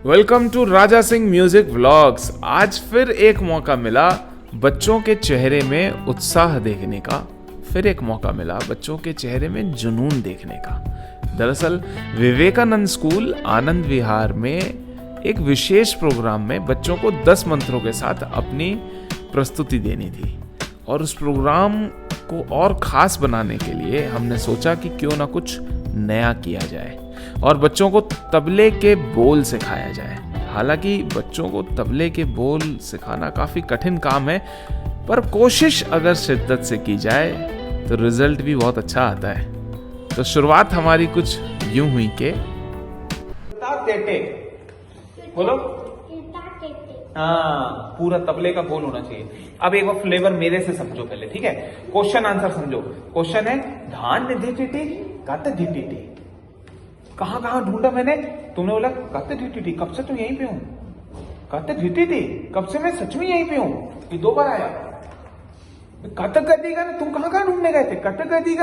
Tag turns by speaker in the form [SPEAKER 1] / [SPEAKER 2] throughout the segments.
[SPEAKER 1] Welcome to Raja Singh music vlogs. आज फिर एक मौका मिला बच्चों के चेहरे में उत्साह देखने का, फिर एक मौका मिला बच्चों के चेहरे में जुनून देखने का। दरअसल विवेकानंद स्कूल आनंद विहार में एक विशेष प्रोग्राम में बच्चों को 10 मंत्रों के साथ अपनी प्रस्तुति देनी थी और उस प्रोग्राम को और ख़ास बनाने के लिए हमने सोचा कि क्यों ना कुछ नया किया जाए और बच्चों को तबले के बोल सिखाया जाए। हालांकि बच्चों को तबले के बोल सिखाना काफ़ी कठिन काम है, पर कोशिश अगर शिद्दत से की जाए तो रिजल्ट भी बहुत अच्छा आता है। तो शुरुआत हमारी कुछ यूं हुई कि
[SPEAKER 2] बोलो हाँ, पूरा तबले का बोल होना चाहिए। अब एक बार फ्लेवर मेरे से समझो पहले, ठीक है? क्वेश्चन आंसर समझो। क्वेश्चन है धान धी गात धी। कहाँ कहाँ ढूंढा मैंने? तुमने बोला गाते धी, कब से तुम यहीं पे हूँ? गाते धी, कब से मैं सच में यहीं पे हूँ? ये 2 बार आया। कटक गदी गन, तुम कहाँ कहाँ ढूंढने गए थे? कटक गदी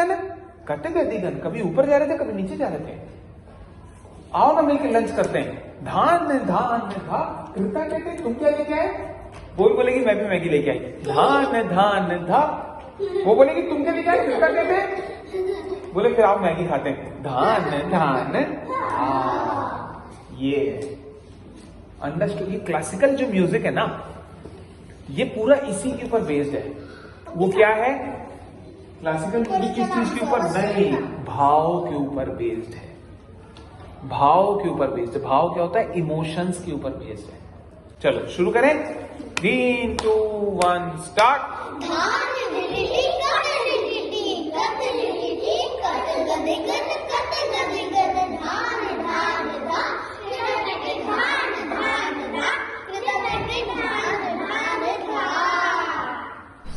[SPEAKER 2] गन, कभी ऊपर जा रहे थे, कभी नीचे जा रहे थे। आओ ना मिलकर लंच करते हैं। धान धा कृता कहते, तुम क्या लेके आए? वो बोलेगी मैं भी मैगी लेके आई। धान धा, वो बोलेगी तुम क्या लेके आए? कृता कहते, बोले फिर आप मैगी खाते हैं। धान ये अंडरस्टूड। ये क्लासिकल जो म्यूजिक है ना, ये पूरा इसी के ऊपर बेस्ड है। वो क्या है? क्लासिकल म्यूजिक किस चीज के ऊपर? नहीं, भाव के ऊपर बेस्ड है। भाव के ऊपर बेस्ड है। भाव क्या होता है? इमोशंस के ऊपर बेस्ड है। चलो शुरू करें। 3, 2, 1 स्टार्ट।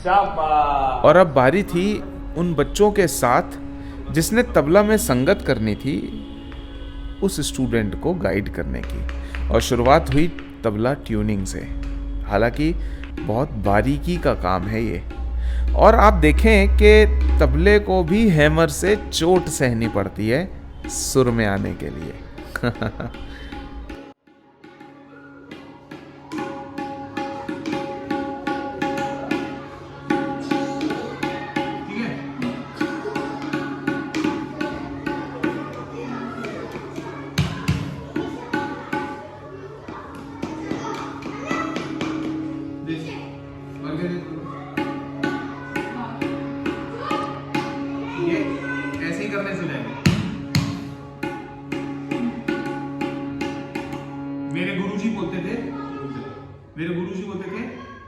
[SPEAKER 2] शाबाश।
[SPEAKER 1] और अब बारी थी उन बच्चों के साथ जिसने तबला में संगत करनी थी, उस स्टूडेंट को गाइड करने की। और शुरुआत हुई तबला ट्यूनिंग से। हालांकि बहुत बारीकी का काम है ये, और आप देखें कि तबले को भी हैमर से चोट सहनी पड़ती है सुर में आने के लिए।
[SPEAKER 2] ये ऐसे ही करने से जाएंगे। मेरे गुरुजी बोलते थे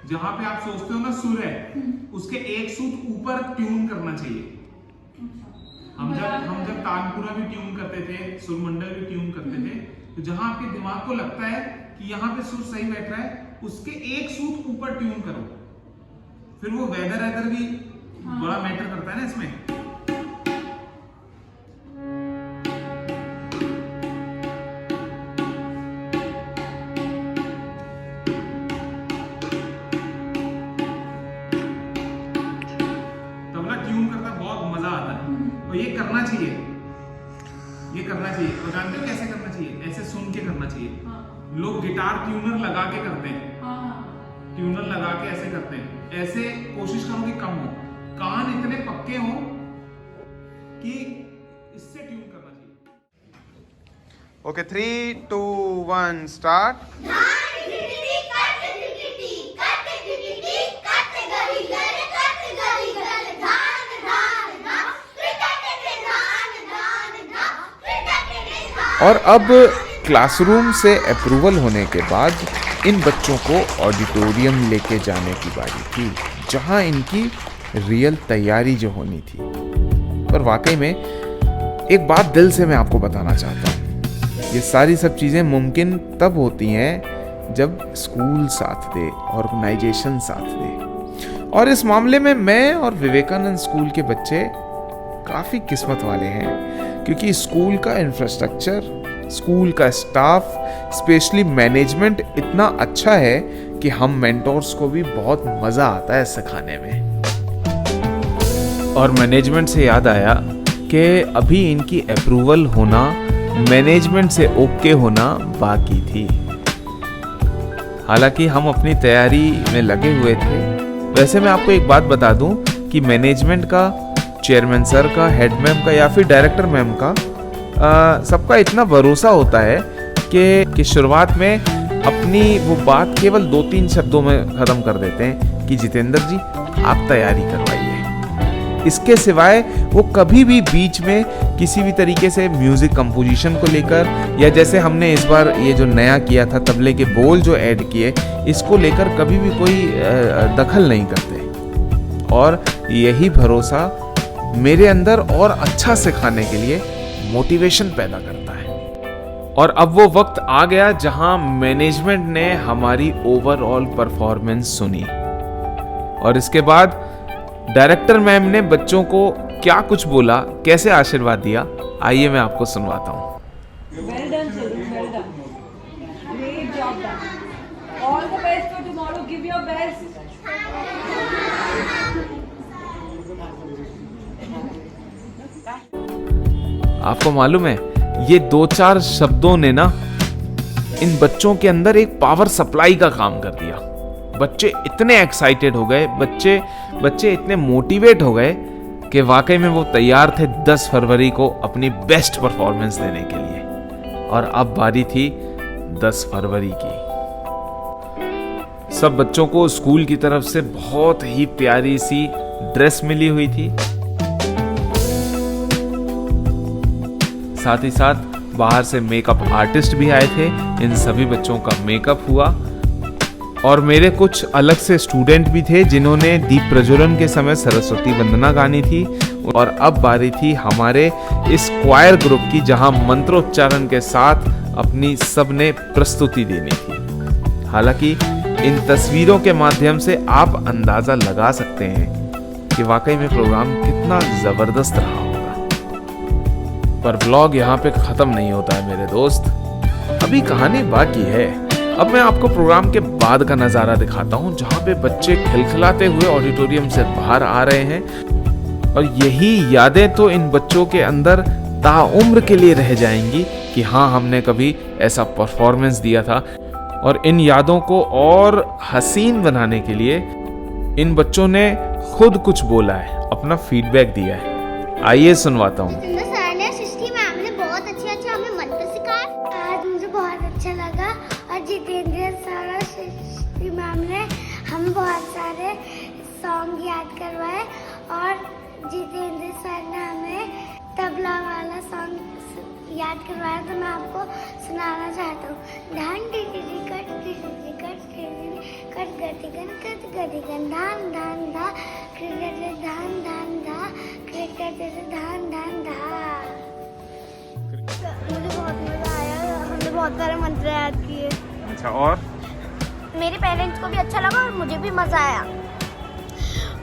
[SPEAKER 2] जहां पे आप सोचते हो ना सुर है, उसके एक सूत ऊपर ट्यून करना चाहिए। हम जब तानपुरा भी ट्यून करते थे, सुरमंडल भी ट्यून करते थे, तो जहां आपके दिमाग को लगता है कि यहाँ पे सुर सही बैठ रहा है, उसके एक सूत ऊपर ट्यून करो। फिर वो वेदर भी बड़ा मैटर करता है ना इसमें। तबला ट्यून करता बहुत मजा आता है और ये करना चाहिए। और जानते हो कैसे करना चाहिए? ऐसे सुन के करना चाहिए। लोग गिटार ट्यूनर लगा के करते हैं। ट्यूनर लगा के ऐसे करते हैं। ऐसे कोशिश करो कि कम हो, कान इतने पक्के हो कि इससे ट्यून करना चाहिए। Okay 3, 2, 1 start.
[SPEAKER 1] और अब क्लासरूम से अप्रूवल होने के बाद इन बच्चों को ऑडिटोरियम लेके जाने की बारी थी, जहां इनकी रियल तैयारी जो होनी थी। पर वाकई में एक बात दिल से मैं आपको बताना चाहता हूँ, ये सारी सब चीज़ें मुमकिन तब होती हैं जब स्कूल साथ दे, ऑर्गेनाइजेशन साथ दे। और इस मामले में मैं और विवेकानंद स्कूल के बच्चे काफ़ी किस्मत वाले हैं, क्योंकि स्कूल का इंफ्रास्ट्रक्चर, स्कूल का स्टाफ, स्पेशली मैनेजमेंट इतना अच्छा है कि हम मेंटोर्स को भी बहुत मज़ा आता है सिखाने में। और मैनेजमेंट से याद आया कि अभी इनकी अप्रूवल होना मैनेजमेंट से ओके होना बाकी थी। हालांकि हम अपनी तैयारी में लगे हुए थे। वैसे मैं आपको एक बात बता दूं कि मैनेजमेंट का, चेयरमैन सर का, हेड मैम का या फिर डायरेक्टर मैम का सबका इतना भरोसा होता है कि शुरुआत में अपनी वो बात केवल 2-3 शब्दों में ख़त्म कर देते हैं कि जितेंद्र जी आप तैयारी करवाइए। इसके सिवाय वो कभी भी बीच में किसी भी तरीके से म्यूजिक कंपोजिशन को लेकर, या जैसे हमने इस बार ये जो नया किया था तबले के बोल जो ऐड किए, इसको लेकर कभी भी कोई दखल नहीं करते। और यही भरोसा मेरे अंदर और अच्छा सिखाने के लिए मोटिवेशन पैदा करता है। और अब वो वक्त आ गया जहां मैनेजमेंट ने हमारी ओवरऑल परफॉर्मेंस सुनी और इसके बाद डायरेक्टर मैम ने बच्चों को क्या कुछ बोला, कैसे आशीर्वाद दिया, आइए मैं आपको सुनवाता हूँ।
[SPEAKER 3] Well done, children. Well done. Great job done. All the best for tomorrow. Give your best.
[SPEAKER 1] आपको मालूम है ये 2-4 शब्दों ने ना इन बच्चों के अंदर एक पावर सप्लाई का काम कर दिया। बच्चे इतने एक्साइटेड हो गए, बच्चे इतने मोटिवेट हो गए कि वाकई में वो तैयार थे 10 फरवरी को अपनी बेस्ट परफॉर्मेंस देने के लिए। और अब बारी थी 10 फरवरी की। सब बच्चों को स्कूल की तरफ से बहुत ही प्यारी सी ड्रेस मिली हुई थी। साथ ही साथ बाहर से मेकअप आर्टिस्ट भी आए थे। इन सभी बच्चों का मेकअप हुआ और मेरे कुछ अलग से स्टूडेंट भी थे जिन्होंने दीप प्रज्वलन के समय सरस्वती वंदना गानी थी। और अब बारी थी हमारे इस क्वायर ग्रुप की, जहां मंत्रोच्चारण के साथ अपनी सबने प्रस्तुति देनी थी। हालांकि इन तस्वीरों के माध्यम से आप अंदाजा लगा सकते हैं कि वाकई में प्रोग्राम कितना जबरदस्त रहा होगा। पर ब्लॉग यहाँ पे खत्म नहीं होता है मेरे दोस्त, अभी कहानी बाकी है। अब मैं आपको प्रोग्राम के बाद का नजारा दिखाता हूँ, जहाँ पे बच्चे खिलखिलाते हुए ऑडिटोरियम से बाहर आ रहे हैं। और यही यादें तो इन बच्चों के अंदर ताउम्र के लिए रह जाएंगी कि हाँ, हमने कभी ऐसा परफॉर्मेंस दिया था। और इन यादों को और हसीन बनाने के लिए इन बच्चों ने खुद कुछ बोला है, अपना फीडबैक दिया है। आइए सुनवाता हूँ।
[SPEAKER 4] जितेंद्र सर और सृष्टि मैम ने हम बहुत सारे सॉन्ग याद करवाए और जितेंद्र सर ने हमें तबला वाला सॉन्ग याद करवाया, तो मैं आपको सुनाना चाहता हूँ। धान टिटी कट टिटी कट कट गति गन धान धान धा क्रिकेट धान धान धा क्रिकेट धान धान धा। मुझे बहुत मजा आया, हमने बहुत सारे मंत्र याद किए।
[SPEAKER 1] अच्छा, और
[SPEAKER 4] मेरे पेरेंट्स को भी अच्छा लगा और मुझे भी मजा आया।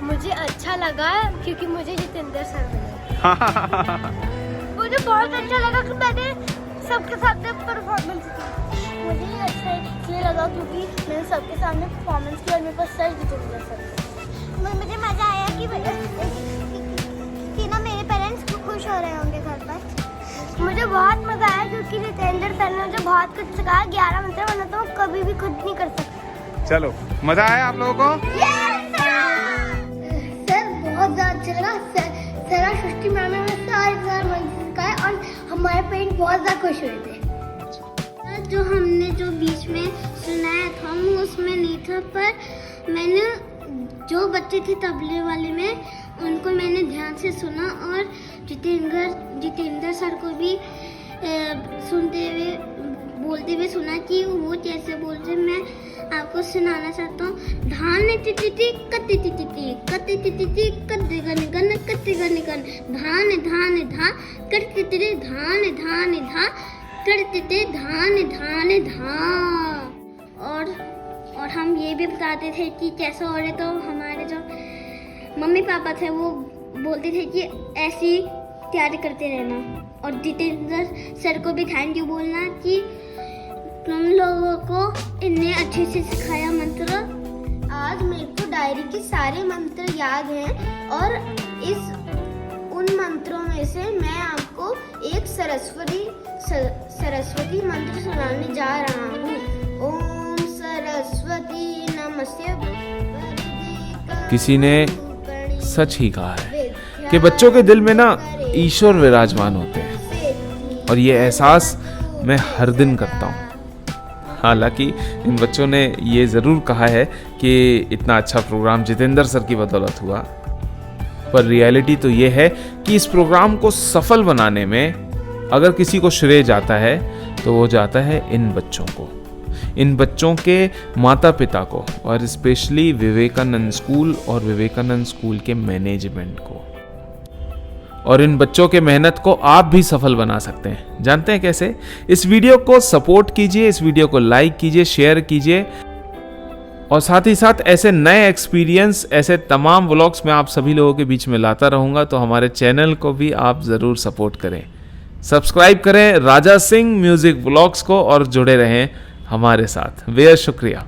[SPEAKER 5] मुझे अच्छा लगा क्योंकि मुझे जितेंद्र सर मिले।
[SPEAKER 4] मुझे बहुत अच्छा लगा कि मैंने सबके सामने परफॉर्मेंस की।
[SPEAKER 5] मुझे ये अच्छा इसलिए लगा क्योंकि मैंने सबके सामने परफॉर्मेंस की और मेरे पास सर जितेंद्र सर।
[SPEAKER 4] मुझे मजा आया कि ना मेरे पेरेंट्स खुश हो रहे होंगे घर पर। मुझे बहुत मजा आया क्योंकि जितेंद्र सर ने मुझे बहुत कुछ सिखाया। 11 मंत्र वरना तो कभी भी खुद नहीं कर सकता।
[SPEAKER 1] चलो, मजा आया आप लोगों को?
[SPEAKER 4] सर बहुत ज्यादा अच्छा लगा। सर और सृष्टि मैम ने सारे मंत्र सिखाए और हमारे पेरेंट्स बहुत ज्यादा खुश हुए थे। जो हमने जो बीच में सुनाया था वो उसमें नहीं था, पर मैंने जो बच्चे थे तबले वाले में उनको मैंने ध्यान से सुना और जितेंद्र सर को भी सुनते हुए बोलते हुए सुना कि वो कैसे बोलते। मैं आपको सुनाना चाहता हूँ। धान टिटी कति टिटी कति टिटी कति गन गन कति गन गन धान धान धा करते तेरे धान धान धा करते तेरे धान धान धा। और हम ये भी बताते थे कि कैसा हो रहे, तो हमारे जो मम्मी पापा थे वो बोलते थे कि ऐसी तैयारी करते रहना। और जितेंद्र सर को भी थैंक यू बोलना कि तुम लोगों को इतने अच्छे से सिखाया मंत्र।
[SPEAKER 5] आज मेरे को डायरी के सारे मंत्र याद हैं और उन मंत्रों में से मैं आपको एक
[SPEAKER 4] सरस्वती मंत्र सुनाने जा रहा हूँ। ओम सरस्वती नमस्ते।
[SPEAKER 1] किसी ने सच ही कहा है कि बच्चों के दिल में ना ईश्वर विराजमान होते हैं, और ये एहसास मैं हर दिन करता हूँ। हालांकि इन बच्चों ने ये ज़रूर कहा है कि इतना अच्छा प्रोग्राम जितेंद्र सर की बदौलत हुआ, पर रियलिटी तो ये है कि इस प्रोग्राम को सफल बनाने में अगर किसी को श्रेय जाता है तो वो जाता है इन बच्चों को, इन बच्चों के माता पिता को, और स्पेशली विवेकानंद स्कूल और विवेकानंद स्कूल के मैनेजमेंट को। और इन बच्चों के मेहनत को आप भी सफल बना सकते हैं। जानते हैं कैसे? इस वीडियो को सपोर्ट कीजिए, इस वीडियो को लाइक कीजिए, शेयर कीजिए, और साथ ही साथ ऐसे नए एक्सपीरियंस, ऐसे तमाम व्लॉग्स मैं आप सभी लोगों के बीच में लाता रहूंगा। तो हमारे चैनल को भी आप ज़रूर सपोर्ट करें, सब्सक्राइब करें राजा सिंह म्यूजिक व्लॉग्स को, और जुड़े रहें हमारे साथ। बेहद शुक्रिया।